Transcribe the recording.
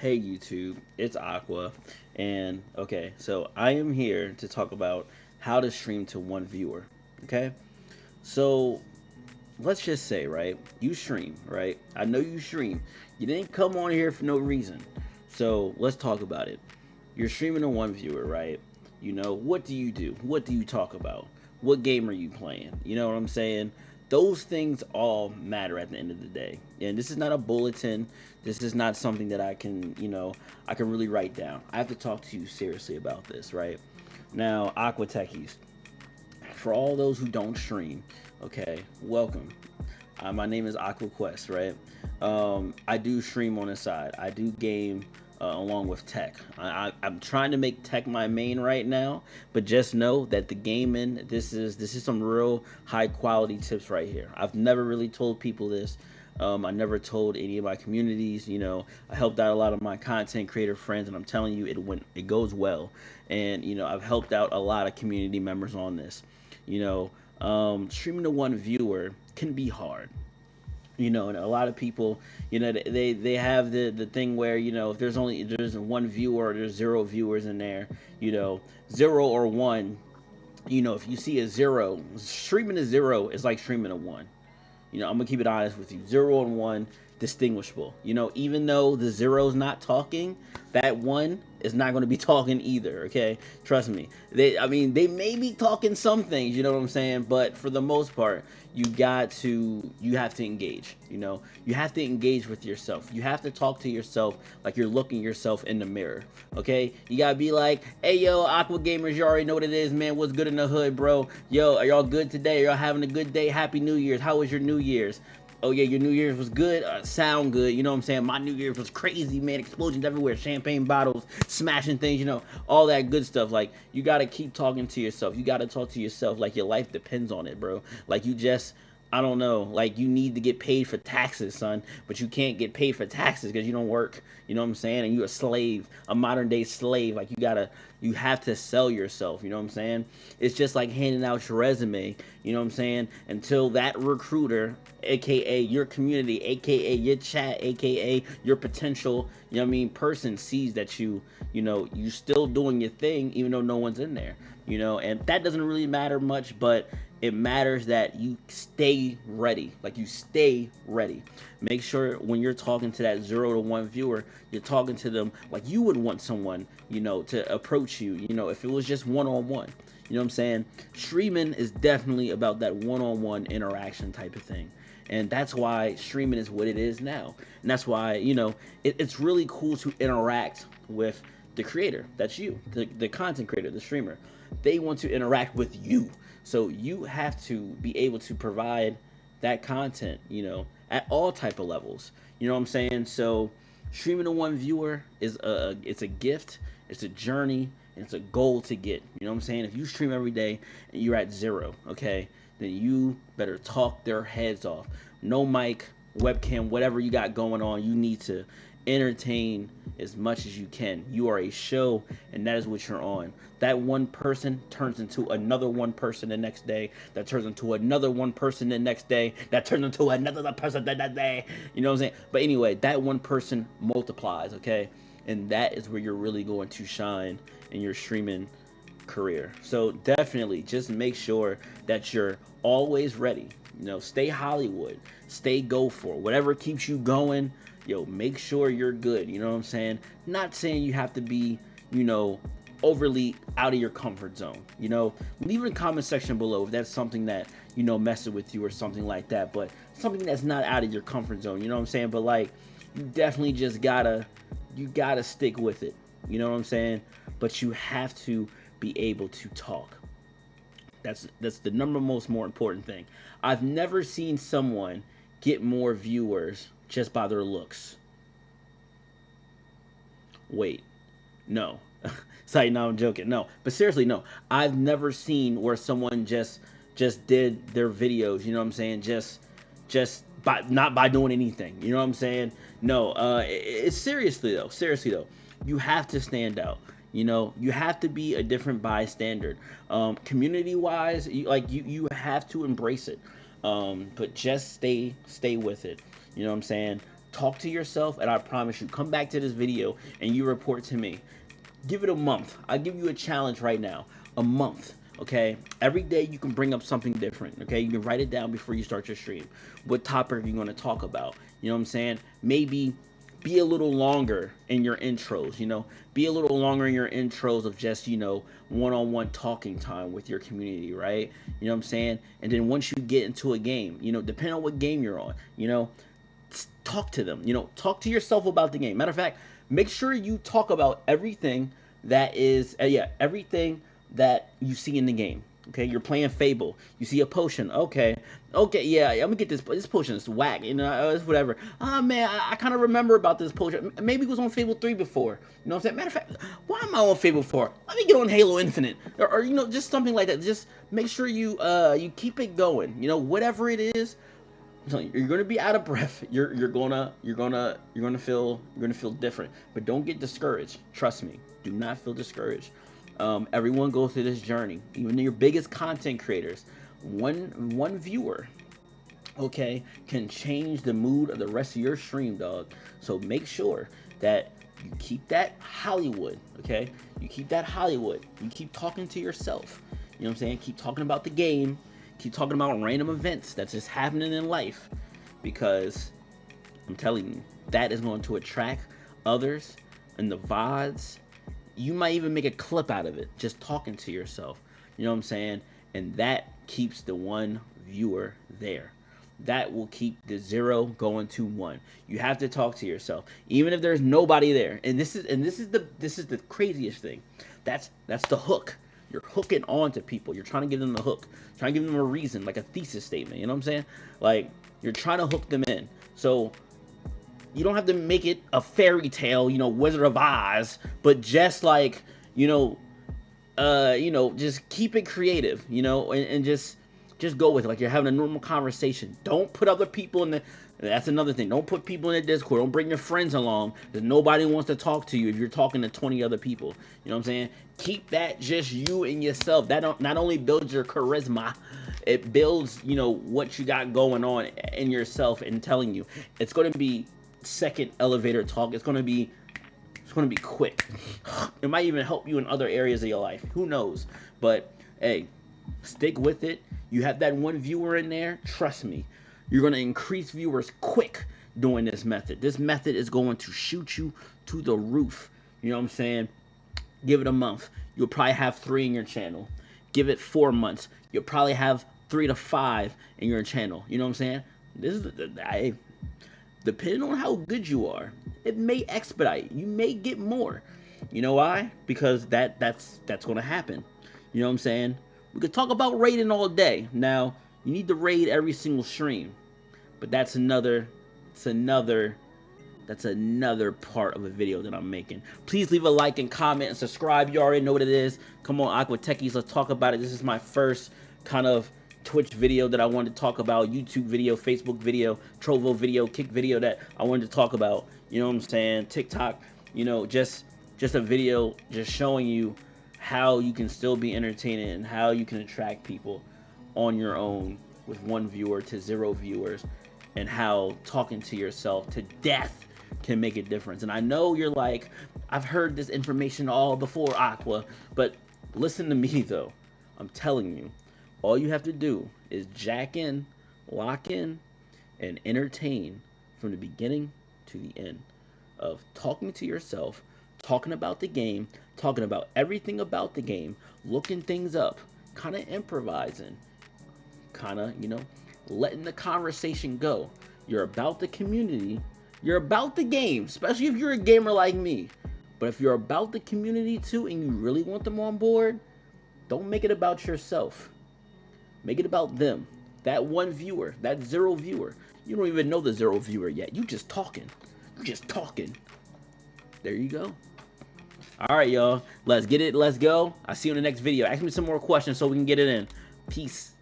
Hey YouTube, it's Aqua, and okay, so I am here to talk about how to stream to one viewer. Okay, so let's just say, right, you stream, right? I know you stream. You didn't come on here for no reason, so let's talk about it. You're streaming to one viewer, right? What do you do? What do you talk about? What game are you playing? You know what I'm saying? Those things all matter at the end of the day. And this is not a bulletin. This is not something that I can really write down. I have to talk to you seriously about this, right? Now, Aqua Techies, for all those who don't stream, okay, welcome. My name is AquaQuest, right? I do stream on the side. I do game along with tech. I'm trying to make tech my main right now, but just know that the gaming, this is some real high quality tips right here. I've never really told people this. I never told any of my communities. I helped out a lot of my content creator friends, and I'm telling you, it goes well. And I've helped out a lot of community members on this. Streaming to one viewer can be hard. And a lot of people, they have the thing where if there's one viewer, or there's zero viewers in there, zero or one. If you see a zero, streaming a zero is like streaming a one. I'm gonna keep it honest with you. Zero and one distinguishable. Even though the zero's not talking, that one is not gonna be talking either. Okay, trust me. They may be talking some things. You know what I'm saying? But for the most part, you have to engage. You have to engage with yourself. You have to talk to yourself like you're looking yourself in the mirror. Okay, you gotta be like, hey yo, Aqua Gamers, you already know what it is, man. What's good in the hood, bro? Yo, are y'all good today? Are y'all having a good day? Happy New Year's. How was your New Year's? Oh yeah, your New Year's was good. Sound good. You know what I'm saying? My New Year's was crazy, man. Explosions everywhere, champagne bottles, smashing things. All that good stuff. Like, you gotta keep talking to yourself. You gotta talk to yourself like your life depends on it, bro. Like, I don't know. Like, you need to get paid for taxes, son, but you can't get paid for taxes because you don't work. You know what I'm saying? And you're a slave, a modern day slave. Like, you have to sell yourself. You know what I'm saying? It's just like handing out your resume. You know what I'm saying? Until that recruiter, aka your community, aka your chat, aka your potential, person sees that you still doing your thing, even though no one's in there. And that doesn't really matter much, but it matters that you stay ready. Like, you stay ready. Make sure when you're talking to that 0 to 1 viewer, you're talking to them like you would want someone, to approach you, if it was just one-on-one. You know what I'm saying? Streaming is definitely about that one-on-one interaction type of thing. And that's why streaming is what it is now. And that's why, it's really cool to interact with the creator. That's you, the content creator, the streamer. They want to interact with you. So you have to be able to provide that content, at all type of levels. You know what I'm saying? So streaming to one viewer it's a gift, it's a journey, and it's a goal to get. You know what I'm saying? If you stream every day and you're at zero, okay, then you better talk their heads off. No mic, webcam, whatever you got going on, you need to entertain as much as you can. You are a show, and that is what you're on. That one person turns into another one person the next day. That turns into another one person the next day. That turns into another person the next day. You know what I'm saying? But anyway, that one person multiplies, okay? And that is where you're really going to shine in your streaming career. So definitely just make sure that you're always ready. Stay Hollywood, stay go for it. Whatever keeps you going, make sure you're good. You know what I'm saying? Not saying you have to be, overly out of your comfort zone. Leave in the comment section below if that's something that, messes with you or something like that. But something that's not out of your comfort zone, you know what I'm saying? But like, you definitely just gotta stick with it. You know what I'm saying? But you have to be able to talk. That's the most more important thing. I've never seen someone get more viewers just by their looks. Wait, no. Sorry, no, I'm joking. No, but seriously, no. I've never seen where someone just did their videos. You know what I'm saying? Just by not by doing anything. You know what I'm saying? No. It's seriously though. Seriously though, you have to stand out. You have to be a different bystander. Community wise, you have to embrace it. But just stay with it. You know what I'm saying? Talk to yourself, and I promise you, come back to this video and you report to me. Give it a month. I'll give you a challenge right now. A month. Okay, every day you can bring up something different. Okay, you can write it down before you start your stream. What topic are you going to talk about? You know what I'm saying? Maybe be a little longer in your intros. You know, be a little longer in your intros of just, you know, one-on-one talking time with your community, right? You know what I'm saying? And then once you get into a game, you know, depending on what game you're on, you know, talk to them. You know, talk to yourself about the game. Matter of fact, make sure you talk about everything that is, everything that you see in the game. Okay, you're playing Fable. You see a potion. Okay, yeah, I'm gonna get this. This potion is whack. You know, it's whatever. Oh man, I kind of remember about this potion. Maybe it was on Fable 3 before. You know what I'm saying? Matter of fact, why am I on Fable 4? Let me get on Halo Infinite, or you know, just something like that. Just make sure you you keep it going. You know, whatever it is. You're gonna be out of breath. You're gonna feel different. But don't get discouraged. Trust me. Do not feel discouraged. Everyone goes through this journey. Even your biggest content creators, one viewer, okay, can change the mood of the rest of your stream, dog. So make sure that you keep that Hollywood, okay? You keep that Hollywood. You keep talking to yourself. You know what I'm saying? Keep talking about the game. Keep talking about random events that's just happening in life, because I'm telling you, that is going to attract others and the VODs. You might even make a clip out of it, just talking to yourself. You know what I'm saying? And that keeps the one viewer there. That will keep the 0 going to 1. You have to talk to yourself, even if there's nobody there. And this is the craziest thing. That's the hook. You're hooking on to people. You're trying to give them the hook. Trying to give them a reason, like a thesis statement. You know what I'm saying? Like, you're trying to hook them in. So you don't have to make it a fairy tale, you know, Wizard of Oz, but just like, you know, just keep it creative, you know, and just go with it. Like you're having a normal conversation. Don't put other people in the, that's another thing. Don't put people in the Discord. Don't bring your friends along, because nobody wants to talk to you if you're talking to 20 other people. You know what I'm saying? Keep that just you and yourself. That not only builds your charisma, it builds, you know, what you got going on in yourself, and telling you it's going to be second elevator talk. It's going to be quick. It might even help you in other areas of your life. Who knows? But hey, stick with it. You have that one viewer in there. Trust me, you're going to increase viewers quick doing this method. This method is going to shoot you to the roof. You know what I'm saying? Give it a month. You'll probably have 3 in your channel. Give it 4 months. You'll probably have 3 to 5 in your channel. You know what I'm saying? This is depending on how good you are, it may expedite. You may get more. You know why? Because that's going to happen. You know what I'm saying? We could talk about raiding all day. Now, you need to raid every single stream, but that's another part of a video that I'm making. Please leave a like and comment and subscribe. You already know what it is. Come on, AquaTechies, let's talk about it. This is my first kind of Twitch video that I wanted to talk about, YouTube video, Facebook video, Trovo video, Kick video that I wanted to talk about. You know what I'm saying? TikTok, you know, just a video just showing you how you can still be entertaining and how you can attract people on your own with 1 viewer to 0 viewers, and how talking to yourself to death can make a difference. And I know you're like, I've heard this information all before, Aqua, but listen to me though. I'm telling you, all you have to do is jack in, lock in, and entertain from the beginning to the end of talking to yourself, talking about the game, talking about everything about the game, looking things up, kind of improvising, kind of, you know, letting the conversation go. You're about the community. You're about the game, especially if you're a gamer like me. But if you're about the community too and you really want them on board, don't make it about yourself. Make it about them. That 1 viewer, that 0 viewer. You don't even know the 0 viewer yet. You just talking. You're just talking. There you go. All right, y'all. Let's get it. Let's go. I'll see you in the next video. Ask me some more questions so we can get it in. Peace.